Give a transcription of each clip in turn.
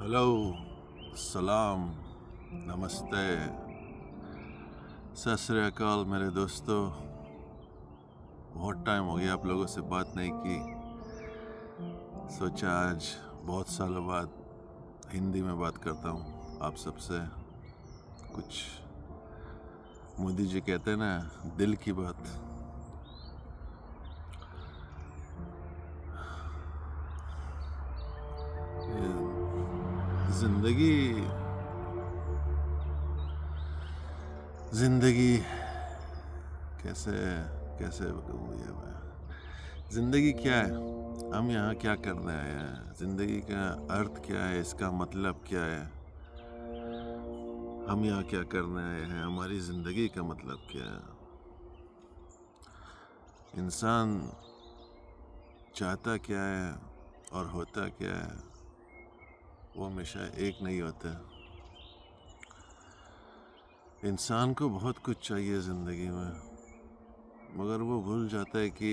Hello, सलाम, नमस्ते, सत श्री अकाल मेरे दोस्तों। बहुत टाइम हो गया आप लोगों से बात नहीं की। सोचा आज बहुत सालों बाद हिंदी में बात करता हूँ आप सबसे। कुछ मोदी जी कहते हैं ना, दिल की बात। जिंदगी जिंदगी कैसे कैसे कहूँ ये मैं। जिंदगी क्या है, हम यहाँ क्या करने आए हैं, जिंदगी का अर्थ क्या है, इसका मतलब क्या है, हम यहाँ क्या करने आए हैं, हमारी जिंदगी का मतलब क्या है। इंसान चाहता क्या है और होता क्या है, वो हमेशा एक नहीं होता। इंसान को बहुत कुछ चाहिए जिंदगी में, मगर वो भूल जाता है कि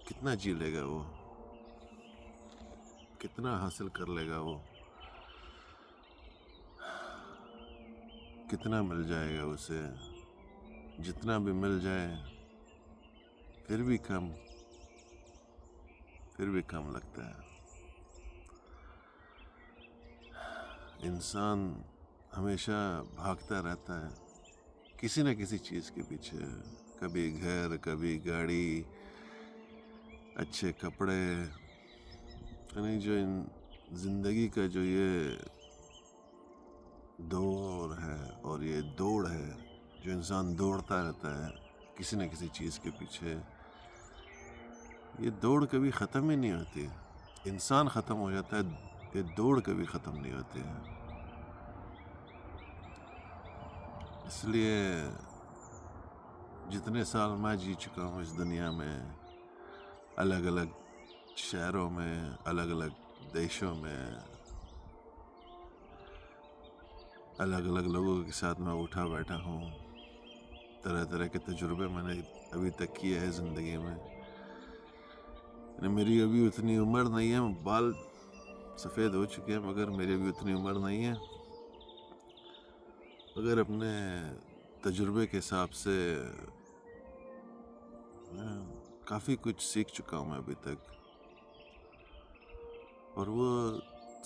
कितना जी लेगा वो, कितना हासिल कर लेगा वो, कितना मिल जाएगा उसे। जितना भी मिल जाए फिर भी कम लगता है। इंसान हमेशा भागता रहता है किसी न किसी चीज़ के पीछे। कभी घर, कभी गाड़ी, अच्छे कपड़े। यानी जो जिंदगी का जो ये दौर है और ये दौड़ है, जो इंसान दौड़ता रहता है किसी न किसी चीज़ के पीछे, ये दौड़ कभी ख़त्म ही नहीं होती। इंसान ख़त्म हो जाता है, ये दौड़ कभी ख़त्म नहीं होती है। इसलिए जितने साल मैं जी चुका हूँ इस दुनिया में, अलग अलग शहरों में, अलग अलग देशों में, अलग अलग लोगों के साथ मैं उठा बैठा हूँ। तरह तरह के तजुर्बे मैंने अभी तक किए हैं ज़िंदगी में। मेरी अभी उतनी उम्र नहीं है, बाल सफ़ेद हो चुके हैं, मगर मेरी अभी उतनी उम्र नहीं है। अगर अपने तजुर्बे के हिसाब से काफ़ी कुछ सीख चुका हूँ मैं अभी तक। और वो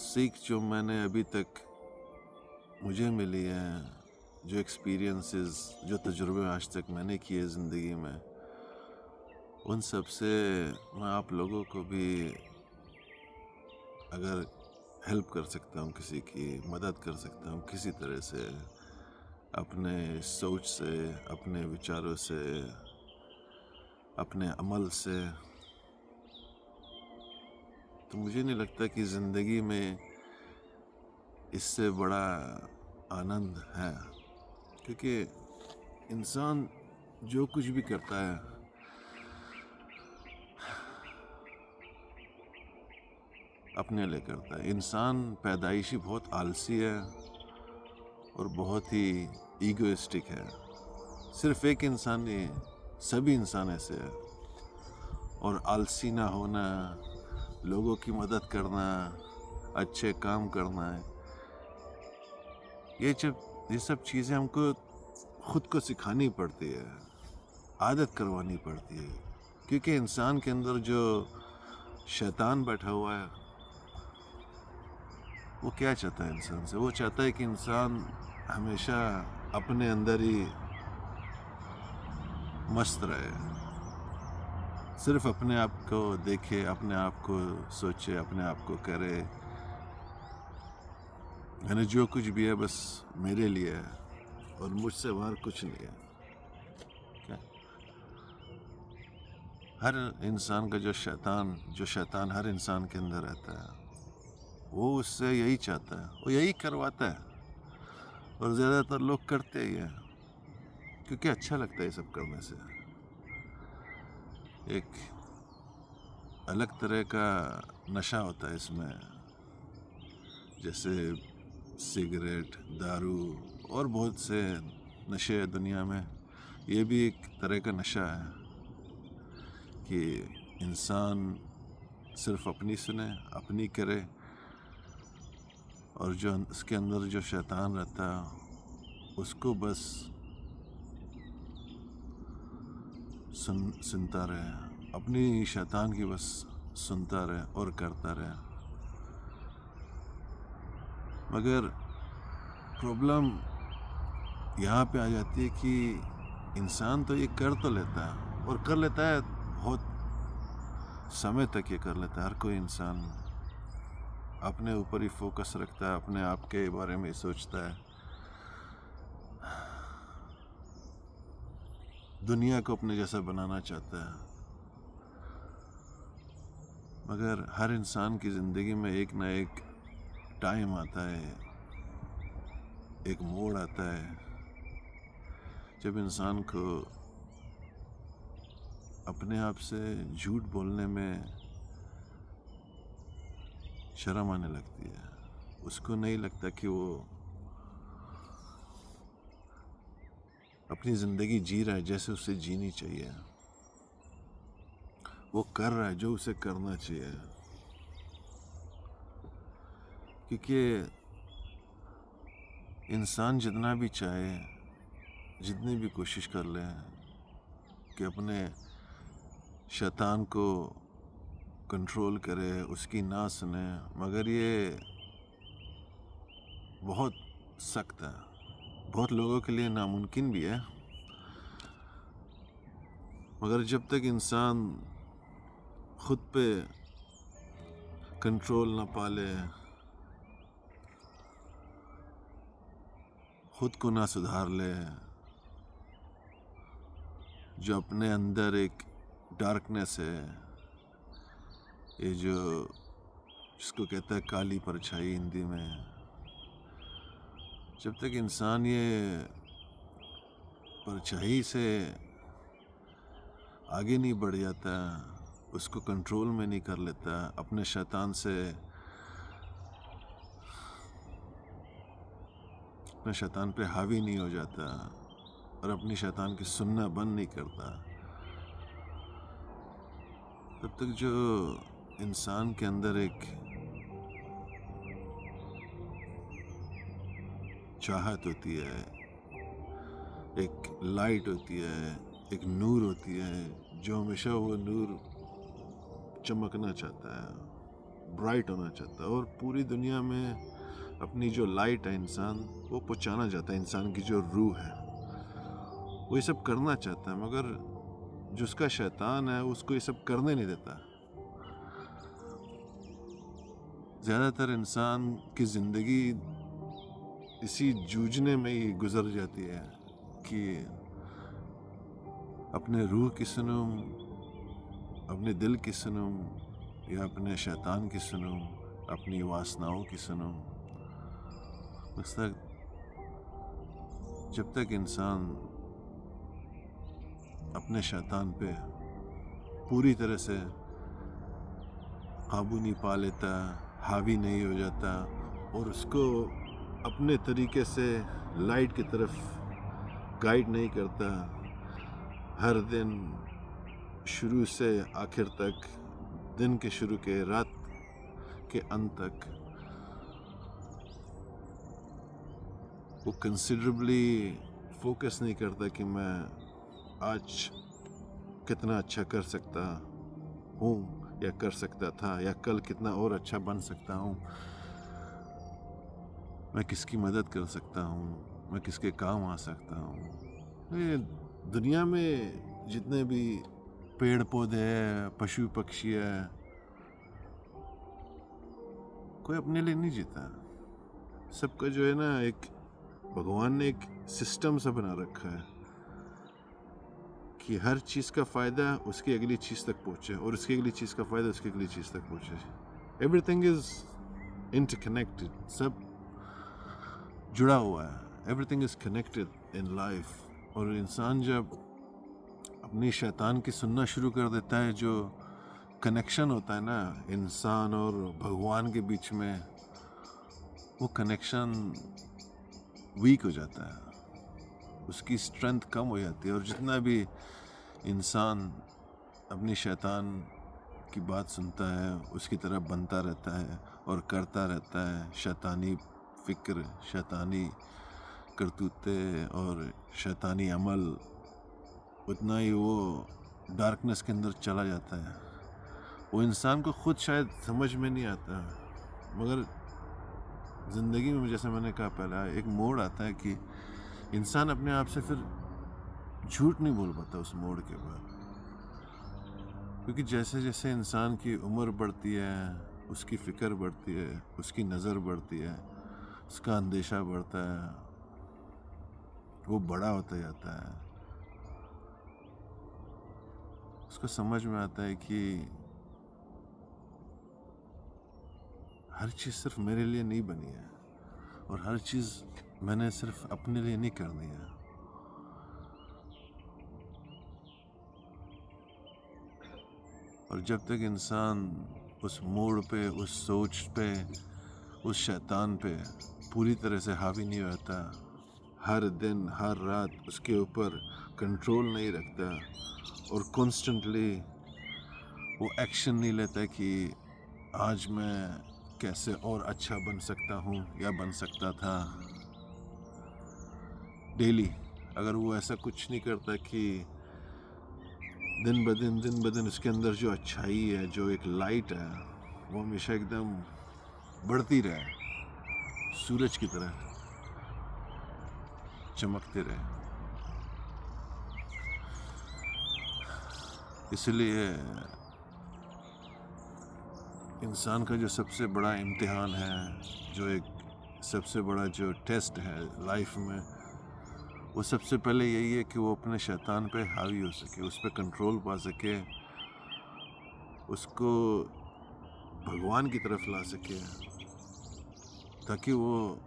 सीख जो मैंने अभी तक मुझे मिली है, जो एक्सपीरियंसेस, जो तजुर्बे आज तक मैंने किए ज़िंदगी में, उन सब से मैं आप लोगों को भी अगर हेल्प कर सकता हूँ, किसी की मदद कर सकता हूँ किसी तरह से, अपने सोच से, अपने विचारों से, अपने अमल से, तो मुझे नहीं लगता कि ज़िंदगी में इससे बड़ा आनंद है। क्योंकि इंसान जो कुछ भी करता है अपने लिए करता है। इंसान पैदाइशी बहुत आलसी है और बहुत ही ईगोइस्टिक है। सिर्फ एक इंसान नहीं, सभी इंसान ऐसे है। और आलसी ना होना, लोगों की मदद करना, अच्छे काम करना, ये सब चीज़ें हमको खुद को सिखानी पड़ती है, आदत करवानी पड़ती है। क्योंकि इंसान के अंदर जो शैतान बैठा हुआ है, वो क्या चाहता है इंसान से? वो चाहता है कि इंसान हमेशा अपने अंदर ही मस्त रहे, सिर्फ अपने आप को देखे, अपने आप को सोचे, अपने आप को करे। मैंने जो कुछ भी है बस मेरे लिए है और मुझसे बाहर कुछ नहीं है। क्या? हर इंसान का जो शैतान हर इंसान के अंदर रहता है, वो उससे यही चाहता है, वो यही करवाता है। और ज़्यादातर लोग करते ही हैं क्योंकि अच्छा लगता है ये सब करने से। एक अलग तरह का नशा होता है इसमें, जैसे सिगरेट, दारू और बहुत से नशे हैं दुनिया में। ये भी एक तरह का नशा है कि इंसान सिर्फ अपनी सुने, अपनी करे और जो उसके अंदर जो शैतान रहता है उसको बस सुनता रहे, अपनी शैतान की बस सुनता रहे और करता रहे। मगर प्रॉब्लम यहाँ पे आ जाती है कि इंसान तो ये कर तो लेता है और कर लेता है, बहुत समय तक ये कर लेता है। हर कोई इंसान अपने ऊपर ही फोकस रखता है, अपने आप के बारे में सोचता है, दुनिया को अपने जैसा बनाना चाहता है। मगर हर इंसान की ज़िंदगी में एक ना एक टाइम आता है, एक मोड़ आता है जब इंसान को अपने आप से झूठ बोलने में शर्म आने लगती है। उसको नहीं लगता कि वो अपनी ज़िंदगी जी रहा है जैसे उसे जीनी चाहिए, वो कर रहा है जो उसे करना चाहिए। क्योंकि इंसान जितना भी चाहे, जितनी भी कोशिश कर ले कि अपने शैतान को कंट्रोल करे, उसकी ना सुने, मगर ये बहुत सख्त है। बहुत लोगों के लिए नामुमकिन भी है। मगर जब तक इंसान खुद पे कंट्रोल ना पाले, खुद को ना सुधार ले, जो अपने अंदर एक डार्कनेस है, ये जो जिसको कहता है काली परछाई हिंदी में, जब तक इंसान ये परछाई से आगे नहीं बढ़ जाता, उसको कंट्रोल में नहीं कर लेता, अपने शैतान से, अपने शैतान पे हावी नहीं हो जाता और अपनी शैतान की सुनना बंद नहीं करता, तब तक जो इंसान के अंदर एक चाहत होती है, एक लाइट होती है, एक नूर होती है, जो हमेशा वो नूर चमकना चाहता है, ब्राइट होना चाहता है और पूरी दुनिया में अपनी जो लाइट है इंसान वो पहुंचाना चाहता है। इंसान की जो रूह है वो ये सब करना चाहता है, मगर जो उसका शैतान है उसको ये सब करने नहीं देता। ज़्यादातर इंसान की ज़िंदगी इसी जूझने में ही गुजर जाती है कि अपने रूह की सुनूं, अपने दिल की सुनूं या अपने शैतान की सुनूं, अपनी वासनाओं की सुनूं। उस तक जब तक इंसान अपने शैतान पे पूरी तरह से काबू नहीं पा लेता, हावी नहीं हो जाता और उसको अपने तरीके से लाइट की तरफ गाइड नहीं करता, हर दिन शुरू से आखिर तक, दिन के शुरू के रात के अंत तक वो कंसिडरेबली फोकस नहीं करता कि मैं आज कितना अच्छा कर सकता हूँ या कर सकता था, या कल कितना और अच्छा बन सकता हूँ, मैं किसकी मदद कर सकता हूँ, मैं किसके काम आ सकता हूँ। ये दुनिया में जितने भी पेड़ पौधे हैं, पशु पक्षी है, कोई अपने लिए नहीं जीता। सबका जो है ना, एक भगवान ने एक सिस्टम सा बना रखा है कि हर चीज़ का फ़ायदा उसकी अगली चीज़ तक पहुँचे और उसकी अगली चीज़ का फ़ायदा उसकी अगली चीज़ तक पहुँचे। एवरीथिंग इज़ इंटरकनेक्टेड, सब जुड़ा हुआ है, everything is connected in life. और इंसान जब अपनी शैतान की सुनना शुरू कर देता है, जो कनेक्शन होता है ना इंसान और भगवान के बीच में, वो कनेक्शन वीक हो जाता है, उसकी स्ट्रेंथ कम हो जाती है। और जितना भी इंसान अपनी शैतान की बात सुनता है उसकी तरफ बनता रहता है और करता रहता है शैतानी फ़िक्र, शैतानी करतूतें और शैतानी अमल, उतना ही वो डार्कनेस के अंदर चला जाता है। वो इंसान को खुद शायद समझ में नहीं आता, मगर ज़िंदगी में जैसे मैंने कहा पहला एक मोड़ आता है कि इंसान अपने आप से फिर झूठ नहीं बोल पाता उस मोड़ के बाद, क्योंकि जैसे जैसे इंसान की उम्र बढ़ती है उसकी फ़िक्र बढ़ती है, उसकी नज़र बढ़ती है, उसका अंदेशा बढ़ता है, वो बड़ा होता जाता है। उसको समझ में आता है कि हर चीज़ सिर्फ मेरे लिए नहीं बनी है और हर चीज़ मैंने सिर्फ अपने लिए नहीं करनी है। और जब तक इंसान उस मोड़ पे, उस सोच पे, उस शैतान पे पूरी तरह से हावी नहीं होता, हर दिन हर रात उसके ऊपर कंट्रोल नहीं रखता और कॉन्स्टेंटली वो एक्शन नहीं लेता कि आज मैं कैसे और अच्छा बन सकता हूँ या बन सकता था। डेली अगर वो ऐसा कुछ नहीं करता कि दिन ब दिन उसके अंदर जो अच्छाई है, जो एक लाइट है, वो हमेशा एकदम बढ़ती रहे, सूरज की तरह चमकते रहे। इसलिए इंसान का जो सबसे बड़ा इम्तिहान है, जो एक सबसे बड़ा जो टेस्ट है लाइफ में, वो सबसे पहले यही है कि वो अपने शैतान पे हावी हो सके, उस पर कंट्रोल पा सके, उसको भगवान की तरफ ला सके, ताकि वो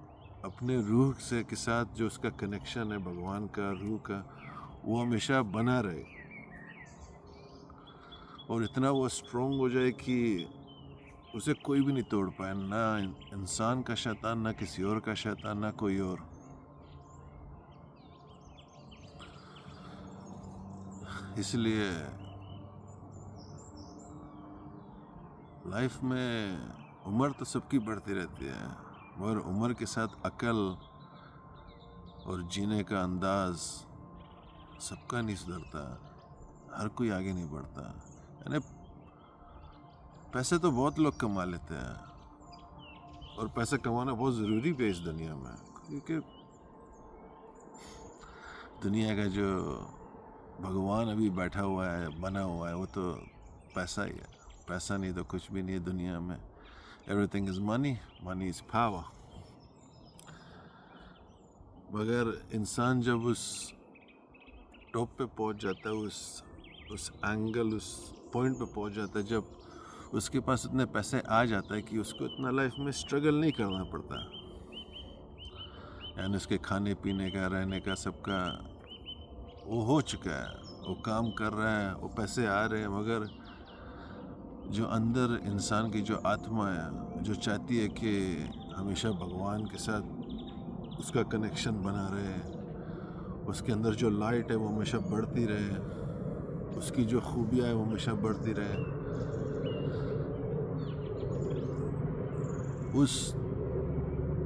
अपने रूह से के साथ जो उसका कनेक्शन है भगवान का, रूह का, वो हमेशा बना रहे और इतना वो स्ट्रोंग हो जाए कि उसे कोई भी नहीं तोड़ पाए, ना इंसान का शैतान, ना किसी और का शैतान, ना कोई और। इसलिए लाइफ में उम्र तो सबकी बढ़ती रहती है, मगर उम्र के साथ अकल और जीने का अंदाज सबका नहीं सुधरता, हर कोई आगे नहीं बढ़ता। यानी पैसे तो बहुत लोग कमा लेते हैं और पैसा कमाना बहुत ज़रूरी भी है इस दुनिया में, क्योंकि दुनिया का जो भगवान अभी बैठा हुआ है, बना हुआ है, वो तो पैसा ही है। पैसा नहीं तो कुछ भी नहीं है दुनिया में। Everything is money, money is power. मगर इंसान जब उस टॉप पे पहुंच जाता है, उस एंगल, उस पॉइंट पे पहुंच जाता है, जब उसके पास इतने पैसे आ जाता है कि उसको इतना लाइफ में स्ट्रगल नहीं करना पड़ता, यानी उसके खाने पीने का, रहने का, सबका वो हो चुका है, वो काम कर रहा है, वो पैसे आ रहे हैं, मगर जो अंदर इंसान की जो आत्मा है, जो चाहती है कि हमेशा भगवान के साथ उसका कनेक्शन बना रहे, उसके अंदर जो लाइट है वो हमेशा बढ़ती रहे, उसकी जो खूबियाँ है वो हमेशा बढ़ती रहे, उस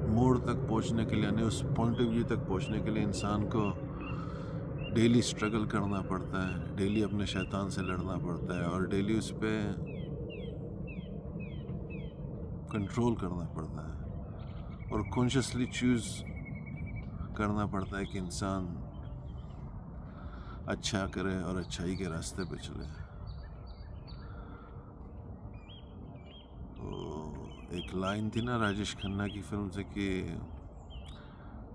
मोड़ तक पहुंचने के लिए, यानी उस पॉइंट ऑफ व्यू तक पहुंचने के लिए इंसान को डेली स्ट्रगल करना पड़ता है, डेली अपने शैतान से लड़ना पड़ता है और डेली उस पर कंट्रोल करना पड़ता है और कॉन्शियसली चूज़ करना पड़ता है कि इंसान अच्छा करे और अच्छाई के रास्ते पे चले। तो एक लाइन थी ना राजेश खन्ना की फिल्म से कि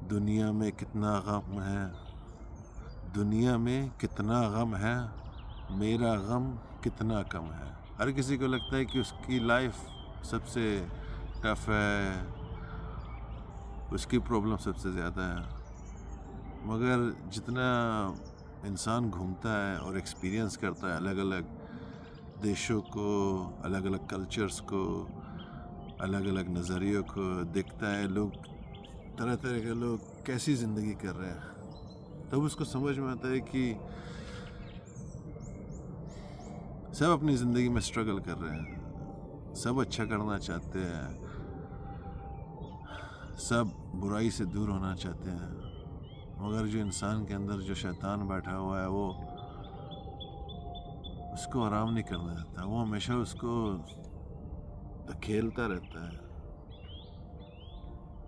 दुनिया में कितना गम है, दुनिया में कितना गम है, मेरा गम कितना कम है। हर किसी को लगता है कि उसकी लाइफ सबसे टफ है, उसकी प्रॉब्लम सबसे ज़्यादा है, मगर जितना इंसान घूमता है और एक्सपीरियंस करता है अलग अलग देशों को, अलग अलग कल्चर्स को, अलग अलग नज़रियों को, देखता है लोग, तरह तरह के लोग कैसी ज़िंदगी कर रहे हैं, तब उसको समझ में आता है कि सब अपनी ज़िंदगी में स्ट्रगल कर रहे हैं, सब अच्छा करना चाहते हैं, सब बुराई से दूर होना चाहते हैं, मगर जो इंसान के अंदर जो शैतान बैठा हुआ है वो उसको आराम नहीं करने देता। वो हमेशा उसको धकेलता रहता है,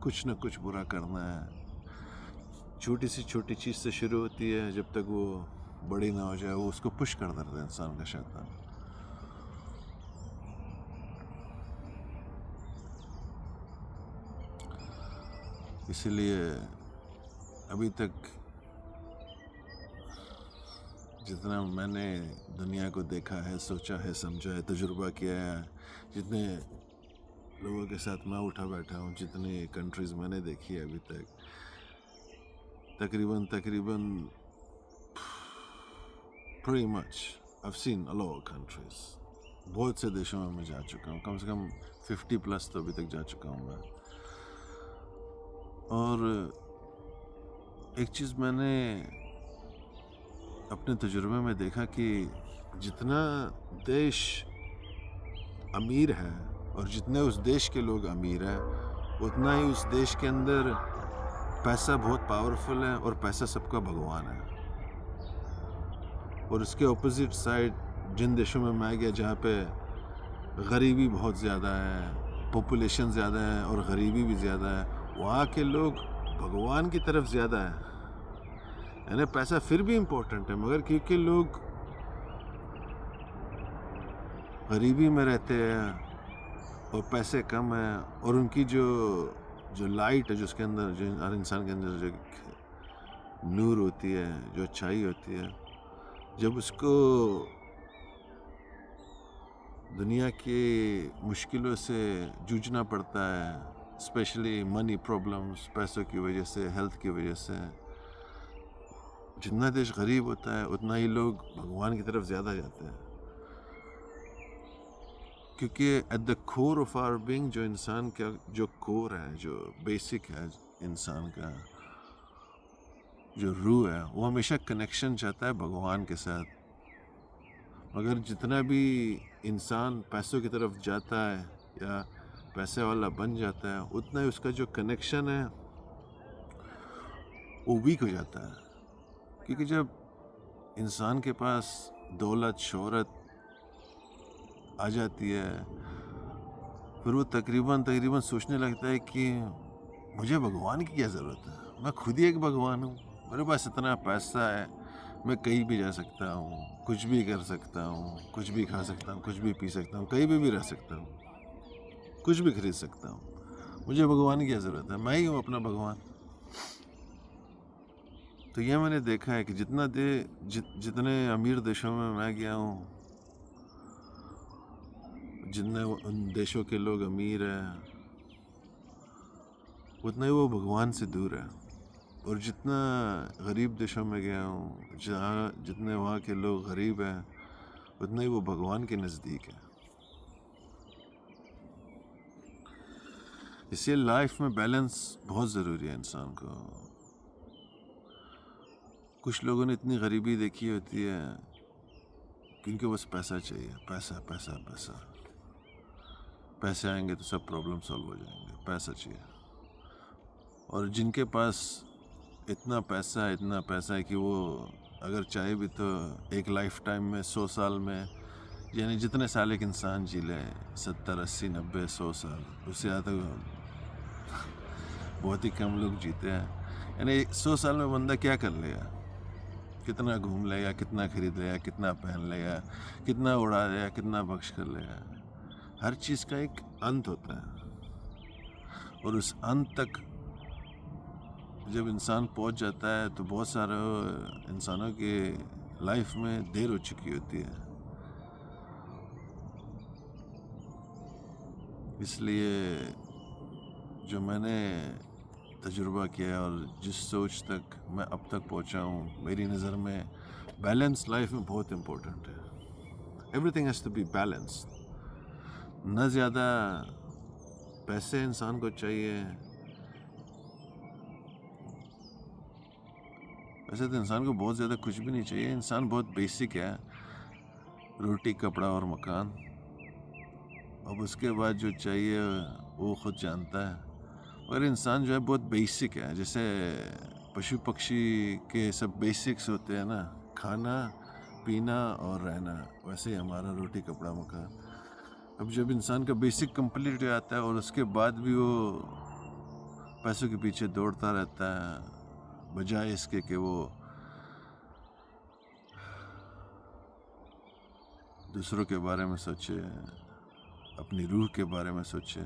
कुछ न कुछ बुरा करना है। छोटी सी छोटी चीज़ से शुरू होती है, जब तक वो बड़ी ना हो जाए वो उसको पुश कर देता है इंसान का शैतान। इसलिए अभी तक जितना मैंने दुनिया को देखा है, सोचा है, समझा है, तजुर्बा किया है, जितने लोगों के साथ मैं उठा बैठा हूँ, जितनी कंट्रीज़ मैंने देखी है अभी तक, तकरीबन pretty much I've seen a lot of countries। बहुत से देशों में मैं जा चुका हूँ, कम से कम 50+ तो अभी तक जा चुका हूँ मैं। और एक चीज़ मैंने अपने तजुर्बे में देखा कि जितना देश अमीर है और जितने उस देश के लोग अमीर हैं, उतना ही उस देश के अंदर पैसा बहुत पावरफुल है और पैसा सबका भगवान है। और इसके ऑपोजिट साइड जिन देशों में मैं गया जहाँ पे गरीबी बहुत ज़्यादा है, पॉपुलेशन ज़्यादा है और गरीबी भी ज़्यादा है, वहाँ के लोग भगवान की तरफ ज़्यादा है। यानी पैसा फिर भी इम्पोर्टेंट है, मगर क्योंकि लोग गरीबी में रहते हैं और पैसे कम है और उनकी जो लाइट है, जो उसके अंदर, जो हर इंसान के अंदर जो नूर होती है, जो अच्छाई होती है, जब उसको दुनिया की मुश्किलों से जूझना पड़ता है, स्पेशली मनी प्रॉब्लम्स, पैसों की वजह से, हेल्थ की वजह से, जितना देश गरीब होता है उतना ही लोग भगवान की तरफ ज़्यादा जाते हैं। क्योंकि at the core of our being, जो इंसान का जो कोर है, जो बेसिक है इंसान का, जो रूह है, वो हमेशा कनेक्शन चाहता है भगवान के साथ। मगर जितना भी इंसान पैसों की तरफ जाता है या पैसे वाला बन जाता है, उतना ही उसका जो कनेक्शन है वो वीक हो जाता है। क्योंकि जब इंसान के पास दौलत, शोहरत आ जाती है, फिर वो तकरीबन सोचने लगता है कि मुझे भगवान की क्या ज़रूरत है, मैं खुद ही एक भगवान हूँ, मेरे पास इतना पैसा है, मैं कहीं भी जा सकता हूँ, कुछ भी कर सकता हूँ, कुछ भी खा सकता हूँ, कुछ भी पी सकता हूँ, कहीं भी रह सकता हूँ, कुछ भी खरीद सकता हूँ, मुझे भगवान की क्या ज़रूरत है, मैं ही हूँ अपना भगवान। तो ये मैंने देखा है कि जितने अमीर देशों में मैं गया हूँ, जितने उन देशों के लोग अमीर हैं, उतना ही वो भगवान से दूर है। और जितना गरीब देशों में गया हूँ, जितने वहाँ के लोग गरीब हैं, उतना ही वो भगवान के नज़दीक है। इसलिए लाइफ में बैलेंस बहुत ज़रूरी है इंसान को। कुछ लोगों ने इतनी गरीबी देखी होती है कि उनको बस पैसा चाहिए, पैसा पैसा पैसा, पैसे आएंगे तो सब प्रॉब्लम सॉल्व हो जाएंगे, पैसा चाहिए। और जिनके पास इतना पैसा है कि वो अगर चाहे भी तो एक लाइफ टाइम में 100 साल में, यानी जितने साल एक इंसान जी ले, 70, 80, 90, 100 साल, उससे ज़्यादा बहुत ही कम लोग जीते हैं। यानी 100 साल में बंदा क्या कर लेगा, कितना घूम लेगा, कितना खरीद लेगा, कितना पहन लेगा, कितना उड़ा लेगा, कितना बख्श कर लेगा। हर चीज़ का एक अंत होता है और उस अंत तक जब इंसान पहुंच जाता है तो बहुत सारे इंसानों के लाइफ में देर हो चुकी होती है। इसलिए जो मैंने तजुर्बा किया और जिस सोच तक मैं अब तक पहुंचा हूँ, मेरी नज़र में बैलेंस लाइफ में बहुत इम्पोर्टेंट है। Everything has to be balance. न ज़्यादा पैसे इंसान को चाहिए, वैसे तो इंसान को बहुत ज़्यादा कुछ भी नहीं चाहिए, इंसान बहुत बेसिक है। रोटी कपड़ा और मकान, अब उसके बाद जो चाहिए वो खुद जानता है। और इंसान जो है बहुत बेसिक है, जैसे पशु पक्षी के सब बेसिक्स होते हैं ना, खाना पीना और रहना, वैसे ही हमारा रोटी कपड़ा मकान। अब जब इंसान का बेसिक कंप्लीट हो जाता है और उसके बाद भी वो पैसों के पीछे दौड़ता रहता है, बजाय इसके कि वो दूसरों के बारे में सोचे, अपनी रूह के बारे में सोचे,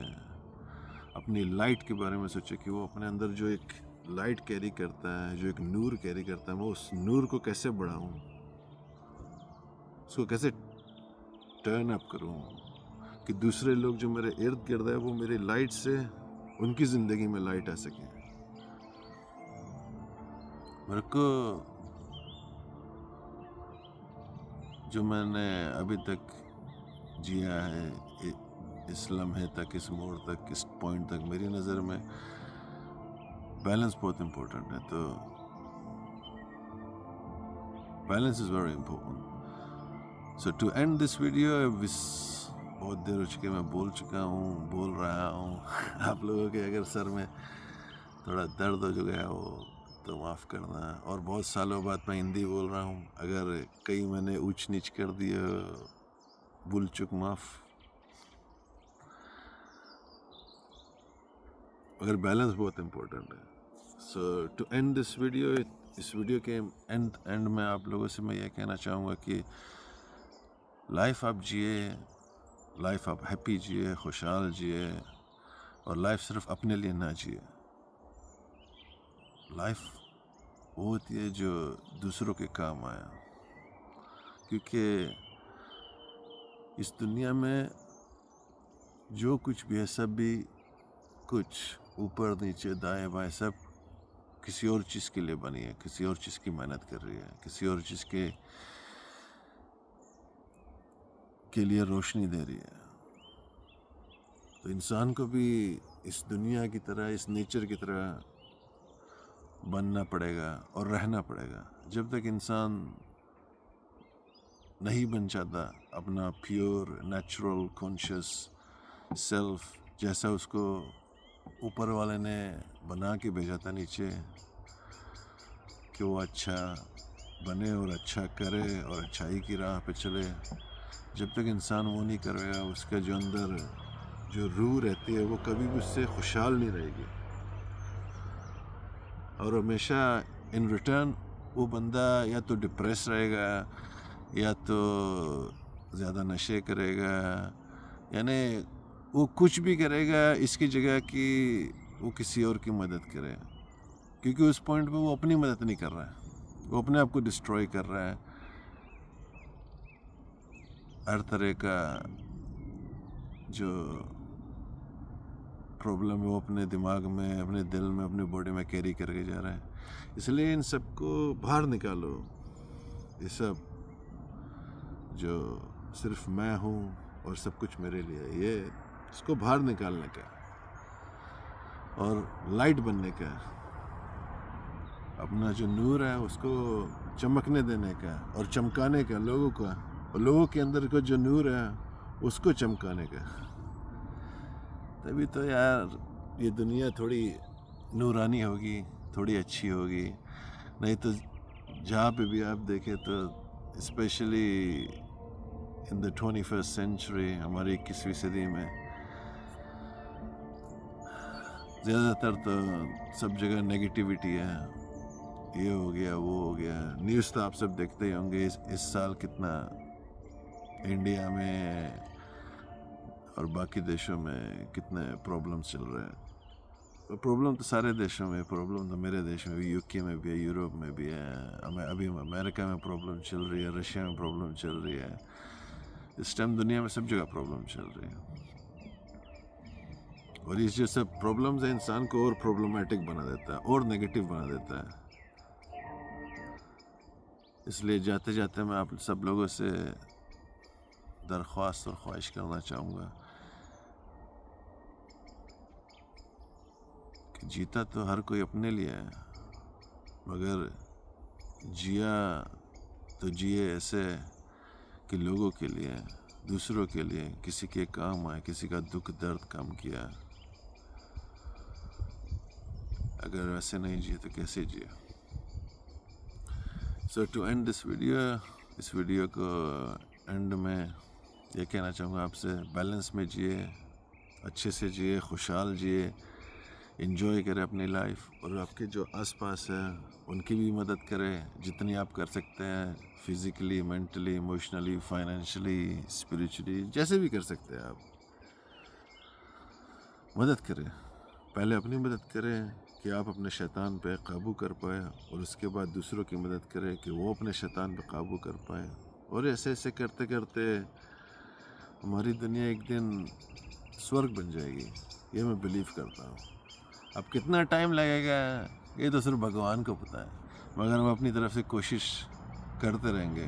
अपनी लाइट के बारे में सोचे कि वो अपने अंदर जो एक लाइट कैरी करता है, जो एक नूर कैरी करता है, वो उस नूर को कैसे बढ़ाऊं, उसको कैसे टर्न अप करूं कि दूसरे लोग जो मेरे इर्द गिर्द है वो मेरी लाइट से उनकी ज़िंदगी में लाइट आ सके। मेरे को जो मैंने अभी तक जिया है इस लम्हे तक, इस मोड़ तक, इस पॉइंट तक, मेरी नज़र में बैलेंस बहुत इम्पोर्टेंट है। तो balance is very important. So to end this video, बहुत देर हो चुकी, मैं बोल चुका हूँ, बोल रहा हूँ आप लोगों के अगर सर में थोड़ा दर्द हो गया हो तो माफ़ करना। और बहुत सालों बाद मैं हिंदी बोल रहा हूँ, अगर कहीं मैंने ऊंच नीच कर दिया, भूल चुक माफ़। मगर बैलेंस बहुत इम्पोर्टेंट है। सो टू एंड दिस वीडियो, इस वीडियो के एंड में आप लोगों से मैं ये कहना चाहूँगा कि लाइफ आप जिए, लाइफ आप हैप्पी जिए, खुशहाल जिए, और लाइफ सिर्फ अपने लिए ना जिए। लाइफ वो होती है जो दूसरों के काम आया, क्योंकि इस दुनिया में जो कुछ भी है, सब भी कुछ ऊपर नीचे दाएं बाएं सब किसी और चीज़ के लिए बनी है, किसी और चीज़ की मेहनत कर रही है, किसी और चीज़ के लिए रोशनी दे रही है। तो इंसान को भी इस दुनिया की तरह, इस नेचर की तरह बनना पड़ेगा और रहना पड़ेगा। जब तक इंसान नहीं बन जाता अपना प्योर नेचुरल कॉन्शियस सेल्फ, जैसा उसको ऊपर वाले ने बना के भेजा था नीचे कि वो अच्छा बने और अच्छा करे और अच्छाई की राह पे चले, जब तक इंसान वो नहीं करेगा, उसका जो अंदर जो रूह रहती है वो कभी भी उससे खुशहाल नहीं रहेगी। और हमेशा इन रिटर्न वो बंदा या तो डिप्रेस रहेगा, या तो ज़्यादा नशे करेगा, यानी वो कुछ भी करेगा इसकी जगह कि वो किसी और की मदद करे, क्योंकि उस पॉइंट पे वो अपनी मदद नहीं कर रहा है, वो अपने आप को डिस्ट्रॉय कर रहा है। हर तरह का जो प्रॉब्लम है वो अपने दिमाग में, अपने दिल में, अपने बॉडी में कैरी करके जा रहा है। इसलिए इन सबको बाहर निकालो, ये सब जो सिर्फ मैं हूँ और सब कुछ मेरे लिए, ये इसको बाहर निकालने का और लाइट बनने का, अपना जो नूर है उसको चमकने देने का और चमकाने का लोगों का, और लोगों के अंदर का जो नूर है उसको चमकाने का। तभी तो यार ये दुनिया थोड़ी नूरानी होगी, थोड़ी अच्छी होगी। नहीं तो जहाँ पे भी आप देखें तो specially in the 21st century, हमारी 21वीं सदी में ज़्यादातर तो सब जगह नेगेटिविटी है, ये हो गया वो हो गया। न्यूज़ तो आप सब देखते ही होंगे, इस साल कितना इंडिया में और बाकी देशों में कितने प्रॉब्लम्स चल रहे हैं। प्रॉब्लम तो सारे देशों में, प्रॉब्लम तो मेरे देश में भी, यूके में भी है, यूरोप में भी है, अभी अमेरिका में प्रॉब्लम चल रही है, रशिया में प्रॉब्लम चल रही है। इस टाइम दुनिया में सब जगह प्रॉब्लम चल रही है, और ये जो सब प्रॉब्लम्स है इंसान को और प्रॉब्लमेटिक बना देता है और नेगेटिव बना देता है। इसलिए जाते जाते मैं आप सब लोगों से दरख्वास्त और ख्वाहिश करना चाहूँगा कि जीता तो हर कोई अपने लिए है, मगर जिया तो जिए ऐसे कि लोगों के लिए, दूसरों के लिए, किसी के काम आए, किसी का दुख दर्द कम किया। अगर वैसे नहीं जिए तो कैसे जिए। सो टू एंड दिस वीडियो, इस वीडियो को एंड में ये कहना चाहूँगा आपसे, बैलेंस में जिए, अच्छे से जिए, खुशहाल जिए, एंजॉय करें अपनी लाइफ, और आपके जो आसपास है उनकी भी मदद करें जितनी आप कर सकते हैं, physically, mentally, emotionally, financially, spiritually, जैसे भी कर सकते हैं आप मदद करें। पहले अपनी मदद करें कि आप अपने शैतान पे काबू कर पाए, और उसके बाद दूसरों की मदद करें कि वो अपने शैतान पे काबू कर पाए। और ऐसे ऐसे करते करते हमारी दुनिया एक दिन स्वर्ग बन जाएगी, ये मैं बिलीव करता हूँ। अब कितना टाइम लगेगा ये तो सिर्फ भगवान को पता है, मगर हम अपनी तरफ से कोशिश करते रहेंगे,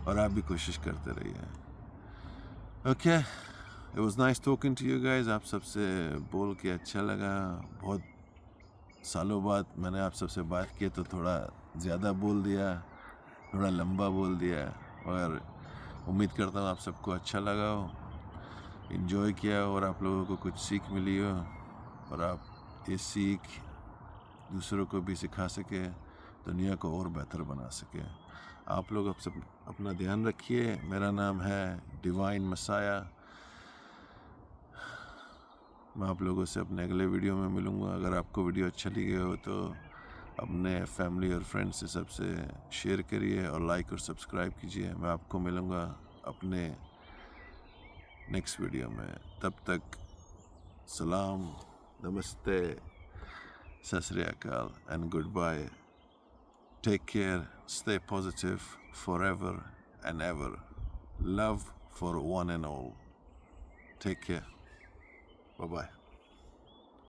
और आप भी कोशिश करते रहिए। Okay, it was nice talking to you guys. आप सबसे बोल के अच्छा लगा। बहुत सालों बाद मैंने आप सबसे बात की, तो थोड़ा ज़्यादा बोल दिया, थोड़ा लंबा बोल दिया, मगर उम्मीद करता हूँ आप सबको अच्छा लगा हो, एंजॉय किया, और आप लोगों को कुछ सीख मिली हो, और आप ये सीख दूसरों को भी सिखा सके, दुनिया को और बेहतर बना सके। आप लोग अब सब अपना ध्यान रखिए। मेरा नाम है डिवाइन मसाया। मैं आप लोगों से अपने अगले वीडियो में मिलूँगा। अगर आपको वीडियो अच्छा लगे हो तो अपने फैमिली और फ्रेंड्स से सबसे शेयर करिए, और लाइक और सब्सक्राइब कीजिए। मैं आपको मिलूँगा अपने नेक्स्ट वीडियो में। तब तक सलाम, नमस्ते, सत श्री अकाल, and goodbye. Take care, stay positive forever and ever. Love for one and all. Take care. Bye-bye.